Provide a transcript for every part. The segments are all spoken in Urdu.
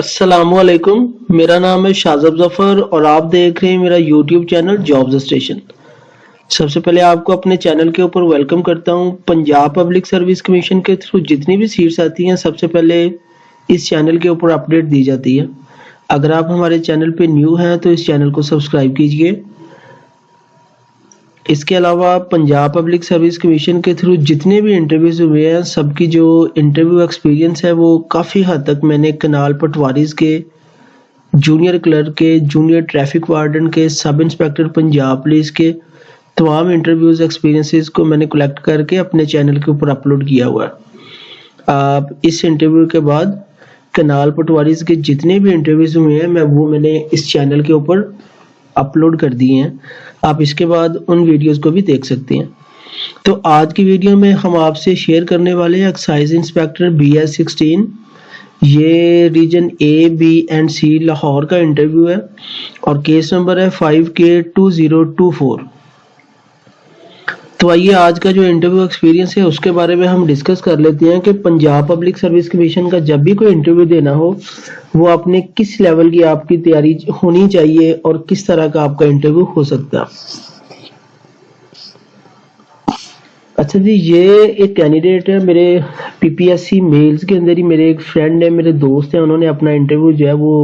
السلام علیکم، میرا نام ہے شازب ظفر اور آپ دیکھ رہے ہیں میرا یوٹیوب چینل جابز اسٹیشن۔ سب سے پہلے آپ کو اپنے چینل کے اوپر ویلکم کرتا ہوں۔ پنجاب پبلک سروس کمیشن کے تھرو جتنی بھی سیٹس آتی ہیں سب سے پہلے اس چینل کے اوپر اپڈیٹ دی جاتی ہے۔ اگر آپ ہمارے چینل پہ نیو ہیں تو اس چینل کو سبسکرائب کیجئے۔ اس کے علاوہ پنجاب پبلک سروس کمیشن کے تھرو جتنے بھی انٹرویوز ہوئے ہیں سب کی جو انٹرویو ایکسپیرینس ہے وہ کافی حد تک میں نے کنال پٹواریز کے، جونیئر کلرک کے، جونیئر ٹریفک وارڈن کے، سب انسپیکٹر پنجاب پولیس کے تمام انٹرویوز ایکسپیرینسز کو میں نے کلیکٹ کر کے اپنے چینل کے اوپر اپلوڈ کیا ہوا ہے۔ آپ اس انٹرویو کے بعد کنال پٹواریز کے جتنے بھی انٹرویوز ہوئے ہیں میں نے اس چینل کے اوپر اپلوڈ کر دیے ہیں۔ آپ اس کے بعد ان ویڈیوز کو بھی دیکھ سکتے ہیں۔ تو آج کی ویڈیو میں ہم آپ سے شیئر کرنے والے ہیں ایکسائز انسپیکٹر BS16، یہ region A, B and C Lahore کا انٹرویو ہے اور کیس نمبر ہے 5K2024۔ تو آئیے آج کا جو انٹرویو ایکسپیرینس ہے اس کے بارے میں ہم ڈسکس کر لیتے ہیں کہ پنجاب پبلک سروس کمیشن کا جب بھی کوئی انٹرویو دینا ہو وہ اپنے کس لیول کی آپ کی تیاری ہونی چاہیے اور کس طرح کا آپ کا انٹرویو ہو سکتا ہے۔ اچھا جی، یہ ایک کینڈیڈیٹ ہے میرے PPSC میلز کے اندر ہی، میرے ایک فرینڈ ہے، میرے دوست ہیں، انہوں نے اپنا انٹرویو جو ہے وہ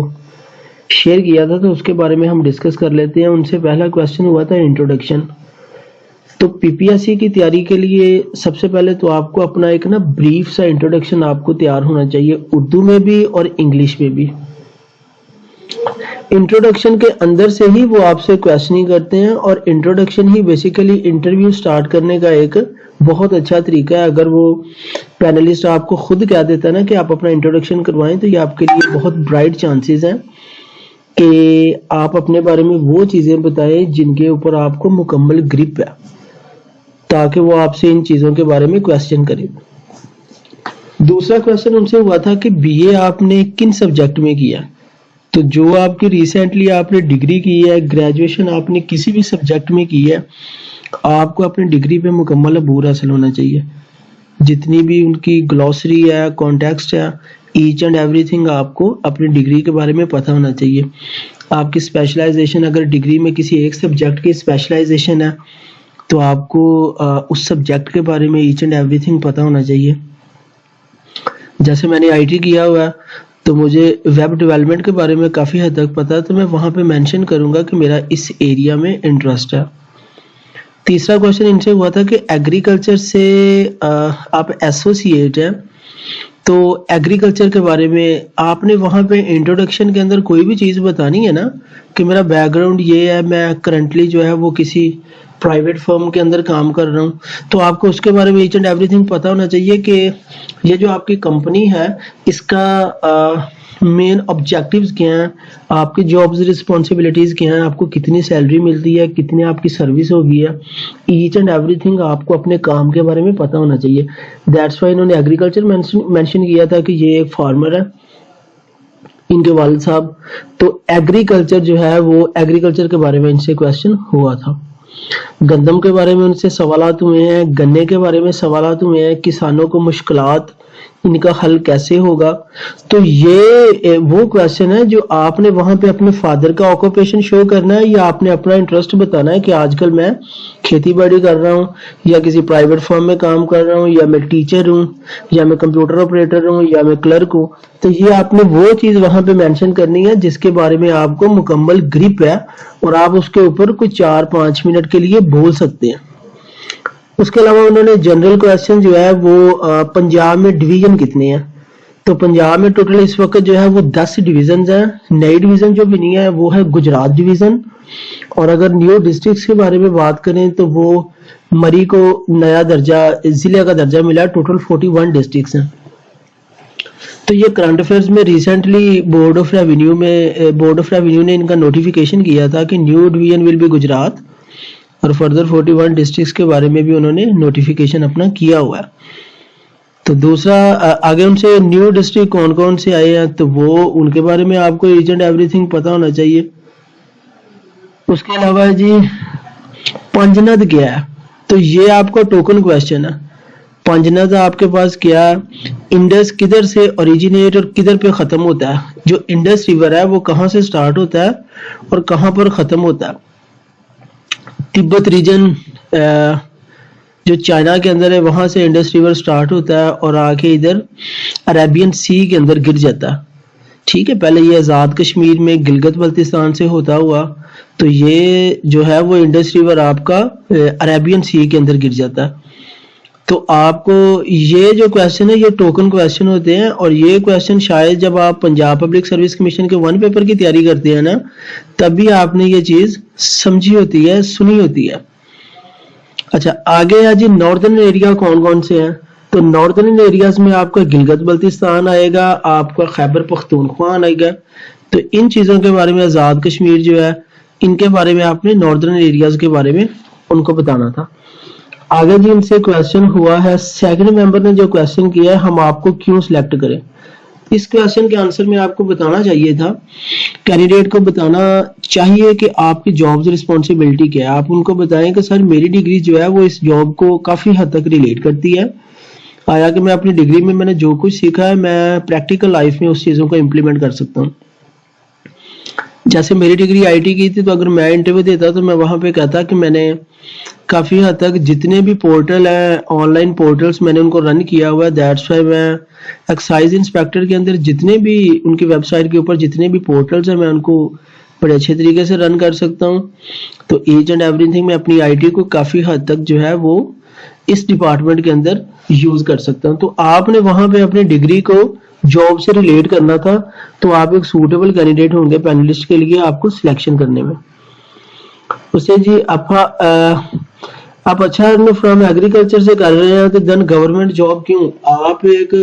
شیئر کیا تھا تو اس کے بارے میں ہم ڈسکس کر لیتے ہیں۔ ان سے پہلا کویسچن ہوا تھا انٹروڈکشن۔ تو PPSC کی تیاری کے لیے سب سے پہلے تو آپ کو اپنا ایک بریف سا انٹروڈکشن آپ کو تیار ہونا چاہیے، اردو میں بھی اور انگلش میں بھی۔ انٹروڈکشن کے اندر سے ہی وہ آپ سے کویسچننگ کرتے ہیں اور انٹروڈکشن ہی بیسیکلی انٹرویو سٹارٹ کرنے کا ایک بہت اچھا طریقہ ہے۔ اگر وہ پینلسٹ آپ کو خود کہہ دیتا ہے نا کہ آپ اپنا انٹروڈکشن کروائیں تو یہ آپ کے لیے بہت برائٹ چانسز ہیں کہ آپ اپنے بارے میں وہ چیزیں بتائیں جن کے اوپر آپ کو مکمل گرپ ہے، تاکہ وہ آپ سے ان چیزوں کے بارے میں کویسچن کریں۔ دوسرا کویسچن ان سے ہوا تھا کہ BA آپ نے کن سبجیکٹ میں کیا؟ تو جو آپ کی ریسنٹلی آپ نے ڈگری کی ہے، گریجویشن آپ نے کسی بھی سبجیکٹ میں کی ہے، آپ کو اپنی ڈگری پہ مکمل عبور حاصل ہونا چاہیے۔ جتنی بھی ان کی گلوسری ہے، کانٹیکسٹ ہے، ایچ اینڈ ایوری تھنگ آپ کو اپنی ڈگری کے بارے میں پتہ ہونا چاہیے۔ آپ کی اسپیشلائزیشن اگر ڈگری میں کسی ایک سبجیکٹ کی اسپیشلائزیشن ہے تو آپ کو اس سبجیکٹ کے بارے میں ایچ اینڈ ایوری تھنگ پتہ ہونا چاہیے۔ جیسے میں نے IT کیا ہوا ہے تو مجھے ویب ڈیولپمنٹ کے بارے میں کافی حد تک پتا ہے، تو میں وہاں پہ مینشن کروں گا کہ میرا اس ایریا میں انٹرسٹ ہے۔ تیسرا کویسچن ان سے ہوا تھا کہ ایگریکلچر سے آپ ایسوسیٹ ہیں، تو ایگریکلچر کے بارے میں آپ نے وہاں پہ انٹروڈکشن کے اندر کوئی بھی چیز بتانی ہے نا کہ میرا بیک گراؤنڈ یہ ہے، میں کرنٹلی جو ہے وہ کسی پرائیویٹ فرم کے اندر کام کر رہا ہوں، تو آپ کو اس کے بارے میں ایچ اینڈ ایوری تھنگ پتہ ہونا چاہیے کہ یہ جو آپ کی کمپنی ہے اس کا مین آبجیکٹیوز کیا ہیں، آپ کی جابز رسپانسبلٹیز کیا ہیں، آپ کو کتنی سیلری ملتی ہے، کتنی آپ کی سروس ہوگی ہے، ایچ اینڈ ایوری تھنگ آپ کو اپنے کام کے بارے میں پتہ ہونا چاہیے۔ دیٹس وائی انہوں نے ایگریکلچر مینشن کیا تھا کہ یہ ایک فارمر ہے، ان کے والد صاحب، تو ایگریکلچر جو ہے وہ ایگریکلچر کے بارے میں ان سے کویسچن ہوا تھا۔ گندم کے بارے میں ان سے سوالات ہوئے ہیں، گنے کے بارے میں سوالات ہوئے ہیں، کسانوں کو مشکلات ان کا حل کیسے ہوگا۔ تو یہ وہ کویسچن ہے جو آپ نے وہاں پہ اپنے فادر کا آکوپیشن شو کرنا ہے یا آپ نے اپنا انٹرسٹ بتانا ہے کہ آج کل میں کھیتی باڑی کر رہا ہوں یا کسی پرائیویٹ فرم میں کام کر رہا ہوں یا میں ٹیچر ہوں یا میں کمپیوٹر آپریٹر ہوں یا میں کلرک ہوں۔ تو یہ آپ نے وہ چیز وہاں پہ مینشن کرنی ہے جس کے بارے میں آپ کو مکمل گرپ ہے اور آپ اس کے اوپر کوئی 4-5 منٹ کے لیے بول سکتے ہیں۔ اس کے علاوہ انہوں نے جنرل کویسچن جو ہے وہ پنجاب میں ڈویژن کتنے ہیں، تو پنجاب میں ٹوٹل اس وقت جو ہے وہ 10 ڈویژنز ہیں۔ نئی ڈویژن جو بنی ہے وہ ہے گجرات ڈویژن، اور اگر نیو ڈسٹرکٹس کے بارے میں بات کریں تو وہ مری کو نیا درجہ، ضلع کا درجہ ملا، ٹوٹل 41 ڈسٹرکٹس ہیں۔ تو یہ کرنٹ افیئرز میں ریسنٹلی بورڈ آف ریونیو نے ان کا نوٹیفیکیشن کیا تھا کہ new division will be Gujarat, اور فردر 41 ڈسٹرکٹس کے بارے میں بھی انہوں نے نوٹیفیکیشن اپنا کیا ہوا ہے۔ تو دوسرا آگے ان سے نیو ڈسٹرکٹ کون کون سے آئے ہیں تو وہ ان کے بارے میں آپ کو ایچ اینڈ ایوری تھنگ پتہ ہونا چاہیے۔ اس کے علاوہ جی پنجند کیا ہے، تو یہ آپ کا ٹوکن کویسچن ہے۔ پنجنا تھا آپ کے پاس کیا، انڈس کدھر سے اوریجنیٹ اور کدھر پہ ختم ہوتا ہے، جو انڈس ریور ہے وہ کہاں سے سٹارٹ ہوتا ہے اور کہاں پر ختم ہوتا ہے. تبت ریجن جو چائنا کے اندر ہے وہاں سے انڈس ریور سٹارٹ ہوتا ہے اور آ کے ادھر عربین سی کے اندر گر جاتا ہے. ٹھیک ہے، پہلے یہ آزاد کشمیر میں گلگت بلتستان سے ہوتا ہوا، تو یہ جو ہے وہ انڈس ریور آپ کا عربین سی کے اندر گر جاتا ہے. تو آپ کو یہ جو کویشچن ہے یہ ٹوکن کویشچن ہوتے ہیں، اور یہ کویشچن شاید جب آپ پنجاب پبلک سروس کمیشن کے 1 پیپر کی تیاری کرتے ہیں نا، تب بھی آپ نے یہ چیز سمجھی ہوتی ہے، سنی ہوتی ہے. اچھا آگے ہے جی ناردرن ایریا کون کون سے ہیں. تو ناردرن ایریاز میں آپ کا گلگت بلتستان آئے گا، آپ کا خیبر پختونخوا آئے گا. تو ان چیزوں کے بارے میں آزاد کشمیر جو ہے ان کے بارے میں آپ نے ناردرن ایریاز کے بارے میں ان کو بتانا تھا. آگے جی ان سے کویشچن ہوا ہے، سیکنڈ ممبر نے جو کویشچن کیا ہے ہم آپ کو کیوں سلیکٹ کریں. اس کویشچن کے آنسر میں آپ کو بتانا چاہیے تھا، کینڈیڈیٹ کو بتانا چاہیے کہ آپ کی جابز رسپانسبلٹی کیا ہے. آپ ان کو بتائیں کہ سر میری ڈگری جو ہے وہ اس جاب کو کافی حد تک ریلیٹ کرتی ہے، آیا کہ میں اپنی ڈگری میں نے جو کچھ سیکھا ہے میں پریکٹیکل لائف میں اس چیزوں کو امپلیمنٹ کر سکتا ہوں. جیسے میری ڈگری آئی ٹی کی تھی، تو اگر میں انٹرویو دیتا تو میں وہاں پہ کہتا کہ میں نے کافی حد تک جتنے بھی پورٹل ہیں آن لائن پورٹلز میں نے ان کو رن کیا ہوا ہے. دیٹس وائی میں ایکسائز انسپیکٹر کے اندر جتنے بھی ان کی ویب سائٹ کے اوپر جتنے بھی پورٹلز ہیں میں ان کو بڑے اچھے طریقے سے رن کر سکتا ہوں. تو ایچ اینڈ ایوری تھنگ میں اپنی آئی ٹی کو کافی حد تک جو ہے وہ اس ڈپارٹمنٹ کے اندر یوز کر سکتا ہوں. تو آپ نے وہاں پہ اپنی ڈگری کو جاب سے ریلیٹ کرنا تھا، تو آپ ایک سوٹیبل کینڈیڈیٹ ہوں گے پینلسٹ کے لیے آپ کو سلیکشن کرنے میں. اسے جی آپ اچھا فرام ایگریکلچر سے کر رہے ہیں تو دین گورنمنٹ جاب کیوں؟ آپ ایک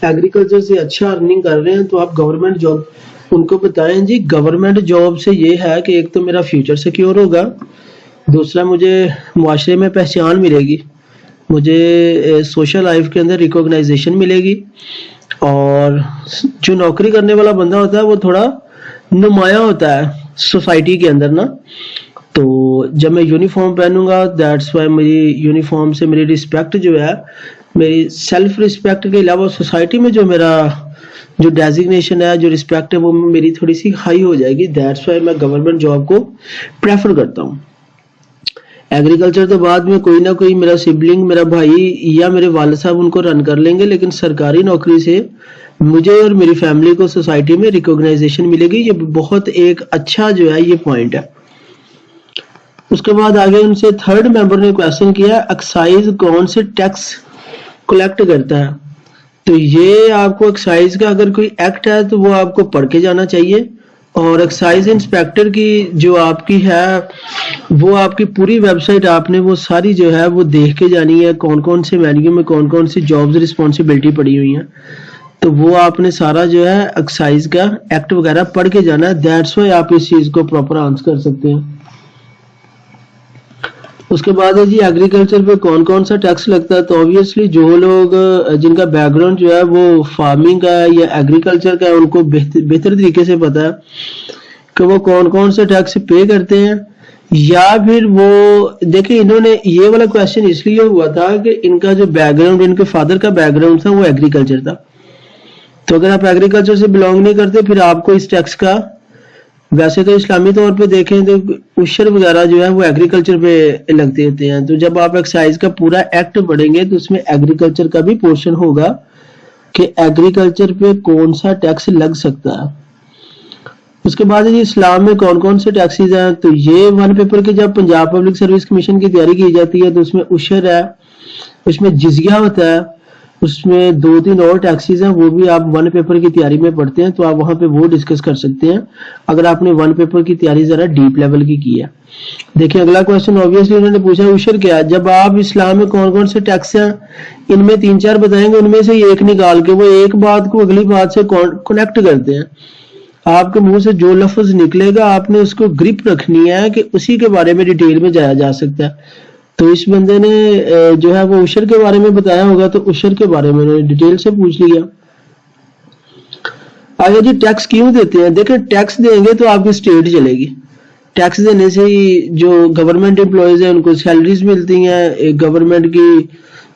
ایگریکلچر سے اچھا ارننگ کر رہے ہیں تو آپ گورنمنٹ جاب ان کو بتائیں. جی گورنمنٹ جاب سے یہ ہے کہ ایک تو میرا فیوچر سیکیور ہوگا، دوسرا مجھے معاشرے میں پہچان ملے گی، مجھے سوشل لائف کے اندر ریکوگنائزیشن ملے گی، اور جو نوکری کرنے والا بندہ ہوتا ہے وہ تھوڑا نمایاں ہوتا ہے سوسائٹی کے اندر نا. تو جب میں یونیفارم پہنوں گا دیٹس وائی میری یونیفارم سے میری رسپیکٹ جو ہے، میری سیلف رسپیکٹ کے علاوہ سوسائٹی میں جو میرا جو ڈیزگنیشن ہے، جو رسپیکٹ ہے، وہ میری تھوڑی سی ہائی ہو جائے گی. دیٹس وائی میں گورنمنٹ جاب کو پریفر کرتا ہوں. ایگریکلچر تو بعد میں کوئی نہ کوئی میرا سبلنگ، میرا بھائی یا میرے والد صاحب ان کو رن کر لیں گے، لیکن سرکاری نوکری سے مجھے اور میری فیملی کو سوسائٹی میں ریکوگنائزیشن ملے گی. یہ بہت ایک اچھا جو ہے یہ پوائنٹ ہے. اس کے بعد آگے ان سے تھرڈ ممبر نے کویشچن کیا ایکسائز کون سے ٹیکس کلیکٹ کرتا ہے. تو یہ آپ کو ایکسائز کا اگر کوئی ایکٹ ہے تو وہ آپ کو پڑھ کے جانا چاہیے، اور ایکسائز انسپیکٹر کی جو آپ کی ہے وہ آپ کی پوری ویب سائٹ آپ نے وہ ساری جو ہے وہ دیکھ کے جانی ہے، کون کون سے مینیو میں کون کون سی جابز رسپانسبلٹی پڑی ہوئی ہیں. تو وہ آپ نے سارا جو ہے ایکسائز کا ایکٹ وغیرہ پڑھ کے جانا ہے. دیٹس وائی آپ اس چیز کو پراپر آنسر کر سکتے ہیں. اس کے بعد ہے جی ایگریکلچر پہ کون کون سا ٹیکس لگتا ہے. تو obviously جو لوگ جن کا بیک گراؤنڈ جو ہے وہ فارمنگ کا ہے یا ایگریکلچر کا ہے ان کو بہتر طریقے سے پتا ہے کہ وہ کون کون سے ٹیکس پے کرتے ہیں. یا پھر وہ دیکھیں انہوں نے یہ والا کویشچن اس لیے ہوا تھا کہ ان کا جو بیک گراؤنڈ، ان کے فادر کا بیک گراؤنڈ تھا وہ ایگریکلچر تھا. تو اگر آپ ایگریکلچر سے بلونگ نہیں کرتے پھر آپ کو اس ٹیکس کا، ویسے تو اسلامی طور پہ دیکھیں تو عشر وغیرہ جو ہے وہ ایگریکلچر پہ لگتے ہوتے ہیں. تو جب آپ ایکسائز کا پورا ایکٹ پڑھیں گے تو اس میں ایگریکلچر کا بھی پورشن ہوگا کہ ایگریکلچر پہ کون سا ٹیکس لگ سکتا ہے. اس کے بعد اسلام میں کون کون سے ٹیکسیز ہیں. تو یہ 1 پیپر کے جب پنجاب پبلک سروس کمیشن کی تیاری کی جاتی ہے تو اس میں عشر ہے، اس میں جزیہ ہوتا ہے، اس میں 2-3 اور ٹیکسیز ہیں، وہ بھی آپ 1 پیپر کی تیاری میں پڑھتے ہیں تو آپ وہاں پہ وہ ڈسکس کر سکتے ہیں اگر آپ نے 1 پیپر کی تیاری ذرا ڈیپ لیول کی ہے. دیکھیں اگلا کویشچن obviously انہوں نے پوچھا عشر کیا ہے. جب آپ اسلام میں کون کون سے ٹیکس ہیں ان میں 3-4 بتائیں گے، ان میں سے ایک نکال کے وہ ایک بات کو اگلی بات سے کنیکٹ کرتے ہیں. آپ کے منہ سے جو لفظ نکلے گا آپ نے اس کو گرپ رکھنی ہے کہ اسی کے بارے میں ڈیٹیل میں جایا جا سکتا ہے. تو اس بندے نے جو ہے وہ عشر کے بارے میں بتایا ہوگا تو عشر کے بارے میں ڈیٹیل سے پوچھ لیا. آگے جی ٹیکس کیوں دیتے ہیں. دیکھیں ٹیکس دیں گے تو آپ کی اسٹیٹ چلے گی. ٹیکس دینے سے ہی جو گورنمنٹ امپلائیز ہیں ان کو سیلریز ملتی ہیں، گورنمنٹ کی